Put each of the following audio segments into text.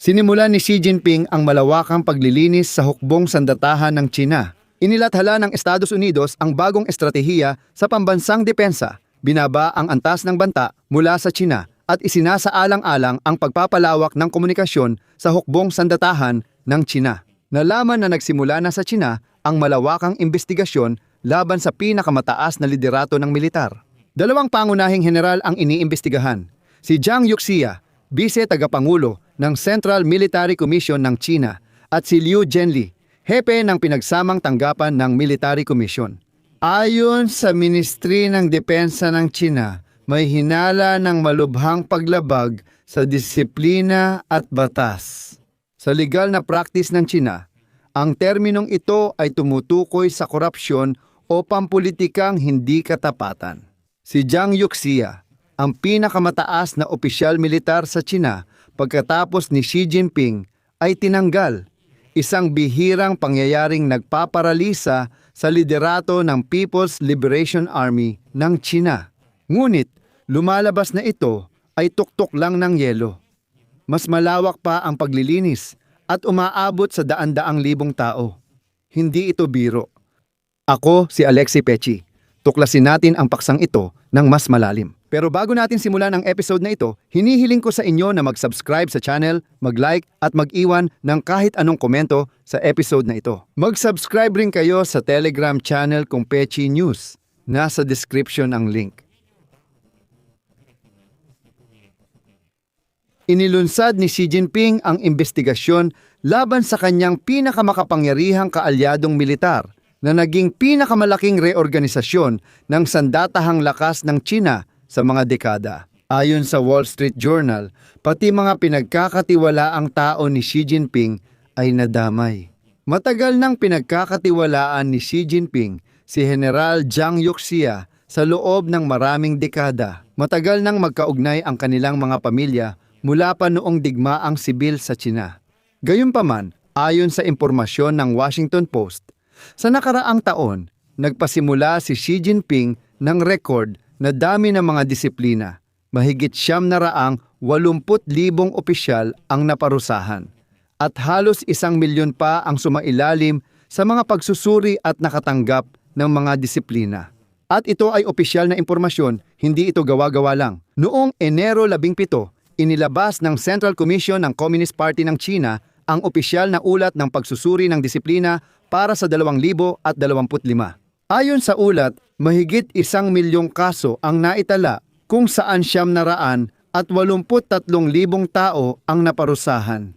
Sinimulan ni Xi Jinping ang malawakang paglilinis sa hukbong sandatahan ng China. Inilathala ng Estados Unidos ang bagong estratehiya sa pambansang depensa, binaba ang antas ng banta mula sa China at isinasaalang-alang ang pagpapalawak ng komunikasyon sa hukbong sandatahan ng China. Nalaman na nagsimula na sa China ang malawakang investigasyon laban sa pinakamataas na liderato ng militar. Dalawang pangunahing general ang iniimbestigahan, si Zhang Yuxia, Vice Tagapangulo ng Central Military Commission ng China, at si Liu Zhenli, hepe ng pinagsamang tanggapan ng Military Commission. Ayon sa Ministry ng Depensa ng China, may hinala ng malubhang paglabag sa disiplina at batas. Sa legal na practice ng China, ang terminong ito ay tumutukoy sa korupsyon o pampulitikang hindi katapatan. Si Zhang Yuxia, ang pinakamataas na opisyal militar sa China pagkatapos ni Xi Jinping, ay tinanggal, isang bihirang pangyayaring nagpaparalisa sa liderato ng People's Liberation Army ng China. Ngunit, lumalabas na ito ay tuktok lang ng yelo. Mas malawak pa ang paglilinis at umaabot sa daan-daang libong tao. Hindi ito biro. Ako si Alexi Pechi. Tuklasin natin ang paksang ito ng mas malalim. Pero bago natin simulan ang episode na ito, hinihiling ko sa inyo na mag-subscribe sa channel, mag-like at mag-iwan ng kahit anong komento sa episode na ito. Mag-subscribe rin kayo sa Telegram channel kong Pechi News. Nasa description ang link. Inilunsad ni Xi Jinping ang investigasyon laban sa kanyang pinakamakapangyarihang kaalyadong militar na naging pinakamalaking reorganisasyon ng sandatahang lakas ng China sa mga dekada. Ayon sa Wall Street Journal, pati mga pinagkakatiwalaang tao ni Xi Jinping ay nadamay. Matagal nang pinagkakatiwalaan ni Xi Jinping si General Zhang Yuxia sa loob ng maraming dekada. Matagal nang magkaugnay ang kanilang mga pamilya mula pa noong digmaang sibil sa China. Gayunpaman, ayon sa impormasyon ng Washington Post, sa nakaraang taon, nagpasimula si Xi Jinping ng record na dami ng mga disiplina. Mahigit 780,000 opisyal ang naparusahan. At halos 1,000,000 pa ang sumailalim sa mga pagsusuri at nakatanggap ng mga disiplina. At ito ay opisyal na impormasyon, hindi ito gawa-gawa lang. Noong Enero 17, inilabas ng Central Commission ng Communist Party ng China ang opisyal na ulat ng pagsusuri ng disiplina para sa 2025. Ayon sa ulat, mahigit 1,000,000 kaso ang naitala kung saan 783,000 tao ang naparusahan.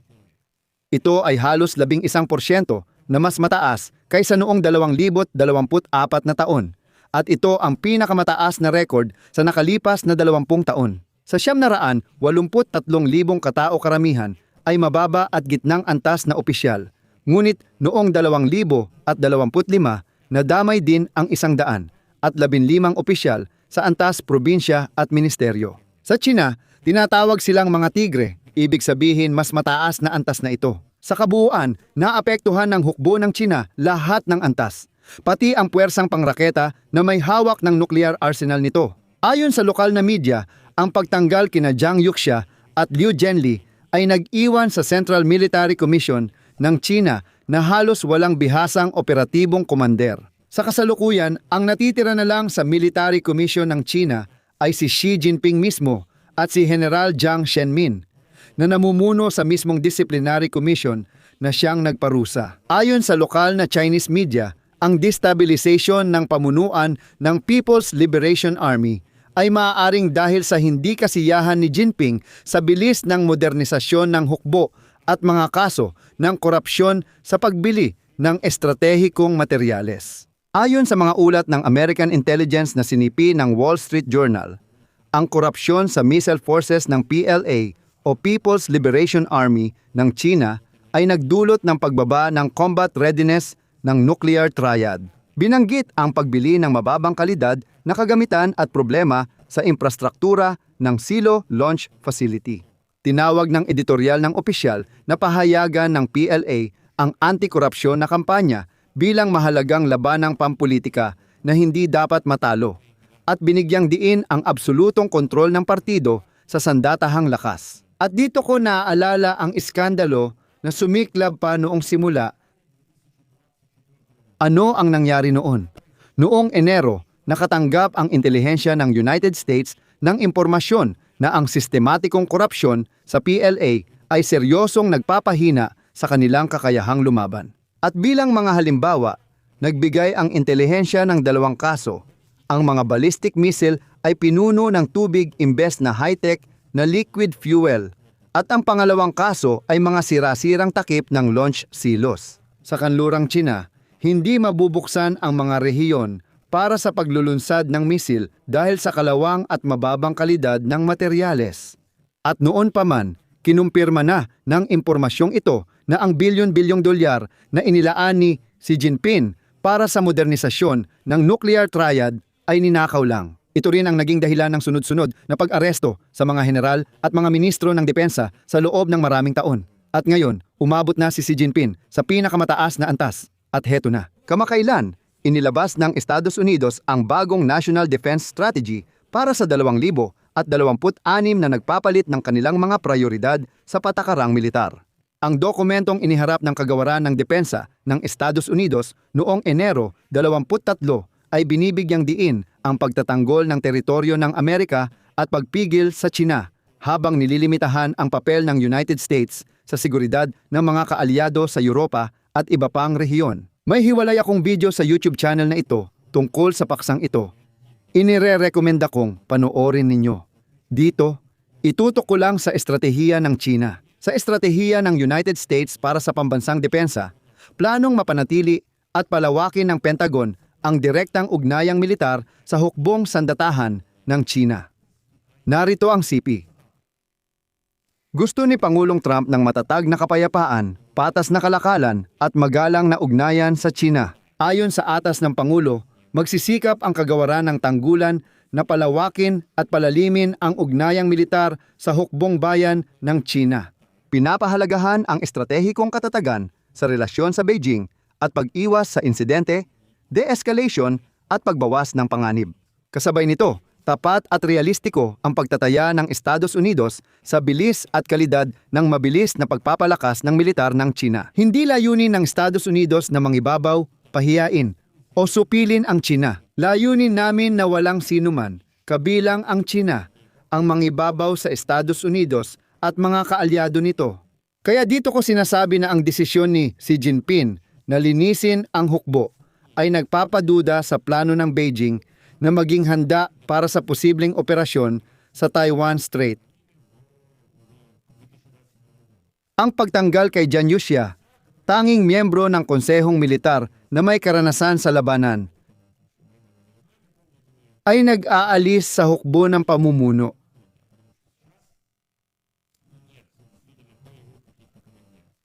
Ito ay halos 11% na mas mataas kaysa noong 2024 na taon at ito ang pinakamataas na record sa nakalipas na 20 taon. Sa 783,000 katao karamihan ay mababa at gitnang antas na opisyal. Ngunit noong 2025, nadamay din ang 115 opisyal sa antas probinsya at ministeryo. Sa China, tinatawag silang mga tigre, ibig sabihin mas mataas na antas na ito. Sa kabuuan, naapektuhan ng hukbo ng China lahat ng antas, pati ang puwersang pangraketa na may hawak ng nuclear arsenal nito. Ayon sa lokal na media, ang pagtanggal kina Zhang Yuxia at Liu Zhenli ay nag-iwan sa Central Military Commission ng China na halos walang bihasang operatibong komander. Sa kasalukuyan, ang natitira na lang sa Military Commission ng China ay si Xi Jinping mismo at si General Jiang Zemin na namumuno sa mismong Disciplinary Commission na siyang nagparusa. Ayon sa lokal na Chinese media, ang destabilization ng pamunuan ng People's Liberation Army ay maaaring dahil sa hindi kasiyahan ni Jinping sa bilis ng modernisasyon ng hukbo at mga kaso ng korupsyon sa pagbili ng estratehikong materyales. Ayon sa mga ulat ng American Intelligence na sinipi ng Wall Street Journal, ang korupsyon sa missile forces ng PLA o People's Liberation Army ng China ay nagdulot ng pagbaba ng combat readiness ng nuclear triad. Binanggit ang pagbili ng mababang kalidad na kagamitan at problema sa infrastruktura ng Silo Launch Facility. Tinawag ng editorial ng opisyal na pahayagan ng PLA ang anti-korupsyon na kampanya bilang mahalagang labanang pampulitika na hindi dapat matalo at binigyang diin ang absolutong kontrol ng partido sa sandatahang lakas. At dito ko naaalala ang iskandalo na sumiklab pa noong simula. Ano ang nangyari noon? Noong Enero, nakatanggap ang intelihensya ng United States ng impormasyon na ang sistematikong korupsyon sa PLA ay seryosong nagpapahina sa kanilang kakayahang lumaban. At bilang mga halimbawa, nagbigay ang intelihensya ng 2 kaso. Ang mga ballistic missile ay pinuno ng tubig imbes na high-tech na liquid fuel. At ang pangalawang kaso ay mga sira-sirang takip ng launch silos. Sa kanlurang China, hindi mabubuksan ang mga rehiyon para sa paglulunsad ng misil dahil sa kalawang at mababang kalidad ng materyales. At noon pa man, kinumpirma na ng impormasyong ito na ang bilyon-bilyong dolyar na inilaan ni Xi Jinping para sa modernisasyon ng nuclear triad ay ninakaw lang. Ito rin ang naging dahilan ng sunod-sunod na pag-aresto sa mga general at mga ministro ng depensa sa loob ng maraming taon. At ngayon, umabot na si Xi Jinping sa pinakamataas na antas. At heto na, kamakailan, inilabas ng Estados Unidos ang bagong National Defense Strategy para sa 2026 na nagpapalit ng kanilang mga prioridad sa patakarang militar. Ang dokumentong iniharap ng Kagawaran ng Depensa ng Estados Unidos noong Enero 23 ay binibigyang diin ang pagtatanggol ng teritoryo ng Amerika at pagpigil sa China habang nililimitahan ang papel ng United States sa seguridad ng mga kaalyado sa Europa at iba pang rehiyon. May hiwalay akong video sa YouTube channel na ito tungkol sa paksang ito. Inire-rekomenda kong panoorin ninyo. Dito, itutok ko lang sa estratehiya ng China. Sa estratehiya ng United States para sa pambansang depensa, planong mapanatili at palawakin ng Pentagon ang direktang ugnayang militar sa hukbong sandatahan ng China. Narito ang CP. Gusto ni Pangulong Trump ng matatag na kapayapaan, patas na kalakalan at magalang na ugnayan sa China. Ayon sa atas ng Pangulo, magsisikap ang Kagawaran ng Tanggulan na palawakin at palalimin ang ugnayang militar sa hukbong bayan ng China. Pinapahalagahan ang estratehikong katatagan sa relasyon sa Beijing at pag-iwas sa insidente, de-escalation at pagbawas ng panganib. Kasabay nito, tapat at realistiko ang pagtataya ng Estados Unidos sa bilis at kalidad ng mabilis na pagpapalakas ng militar ng China. Hindi layunin ng Estados Unidos na mangibabaw, pahiyain o supilin ang China. Layunin namin na walang sinuman, kabilang ang China, ang mangibabaw sa Estados Unidos at mga kaalyado nito. Kaya dito ko sinasabi na ang desisyon ni Xi Jinping na linisin ang hukbo ay nagpapaduda sa plano ng Beijing na maging handa para sa posibleng operasyon sa Taiwan Strait. Ang pagtanggal kay Jian Yuxia, tanging miyembro ng konsehong militar na may karanasan sa labanan, ay nag-aalis sa hukbo ng pamumuno.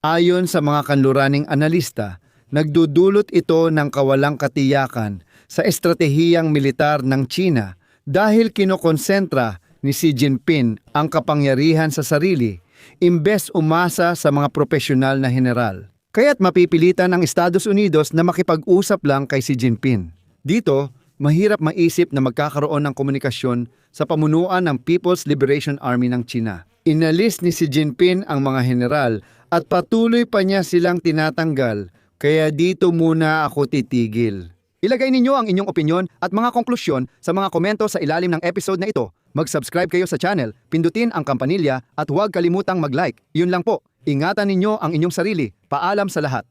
Ayon sa mga kanluraning analista, nagdudulot ito ng kawalang katiyakan sa estratehiyang militar ng China dahil kinokonsentra ni Xi Jinping ang kapangyarihan sa sarili imbes umasa sa mga profesional na general. Kaya't mapipilitan ang Estados Unidos na makipag-usap lang kay Xi Jinping. Dito, mahirap maisip na magkakaroon ng komunikasyon sa pamunuan ng People's Liberation Army ng China. Inalis ni Xi Jinping ang mga general at patuloy pa niya silang tinatanggal, kaya dito muna ako titigil. Ilagay ninyo ang inyong opinyon at mga konklusyon sa mga komento sa ilalim ng episode na ito. Mag-subscribe kayo sa channel, pindutin ang kampanilya at huwag kalimutang mag-like. Yun lang po, ingatan ninyo ang inyong sarili. Paalam sa lahat.